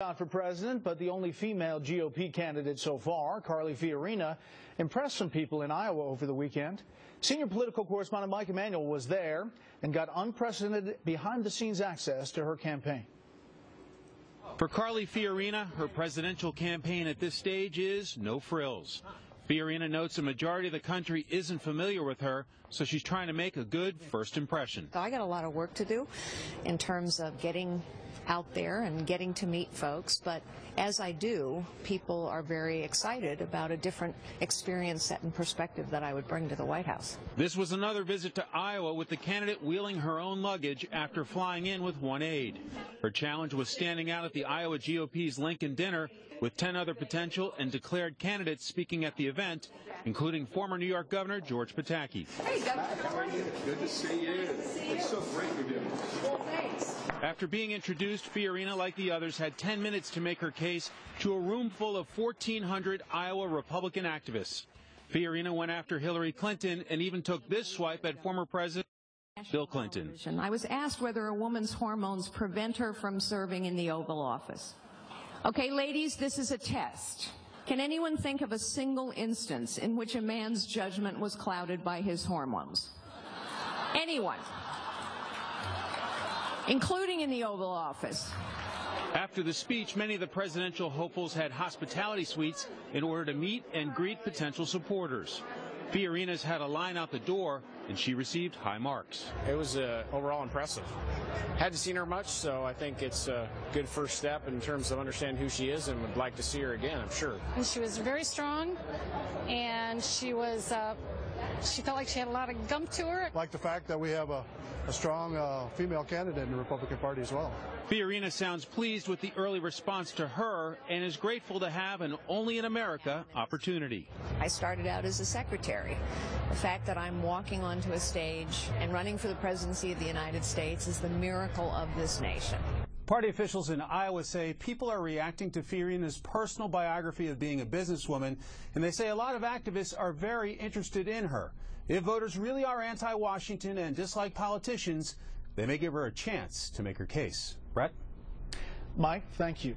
Not for president, but the only female GOP candidate so far, Carly Fiorina, impressed some people in Iowa over the weekend. Senior political correspondent Mike Emanuel was there and got unprecedented behind-the-scenes access to her campaign. For Carly Fiorina, her presidential campaign at this stage is no frills. Fiorina notes a majority of the country isn't familiar with her, so she's trying to make a good first impression. I got a lot of work to do in terms of getting out there and getting to meet folks, but as I do, people are very excited about a different experience set and perspective that I would bring to the White House. This was another visit to Iowa with the candidate wheeling her own luggage after flying in with one aide. Her challenge was standing out at the Iowa GOP's Lincoln dinner with 10 other potential and declared candidates speaking at the event, including former New York Governor George Pataki. Hey, Governor, how are you? Good to see you. It's so great to be here. Well, thanks. After being introduced, Fiorina, like the others, had 10 minutes to make her case to a room full of 1,400 Iowa Republican activists. Fiorina went after Hillary Clinton and even took this swipe at former President Bill Clinton. I was asked whether a woman's hormones prevent her from serving in the Oval Office. Okay, ladies, this is a test. Can anyone think of a single instance in which a man's judgment was clouded by his hormones? Anyone? Including in the Oval Office. After the speech, many of the presidential hopefuls had hospitality suites in order to meet and greet potential supporters. Fiorina's had a line out the door, and she received high marks. It was overall impressive. Hadn't seen her much, so I think it's a good first step in terms of understanding who she is, and would like to see her again, I'm sure. And she was very strong, and she was. She felt like she had a lot of gump to her. I like the fact that we have a strong female candidate in the Republican Party as well. Fiorina sounds pleased with the early response to her and is grateful to have an only in America opportunity. I started out as a secretary. The fact that I'm walking onto a stage and running for the presidency of the United States is the miracle of this nation. Party officials in Iowa say people are reacting to Fiorina's personal biography of being a businesswoman, and they say a lot of activists are very interested in her. If voters really are anti-Washington and dislike politicians, they may give her a chance to make her case. Brett? Mike, thank you.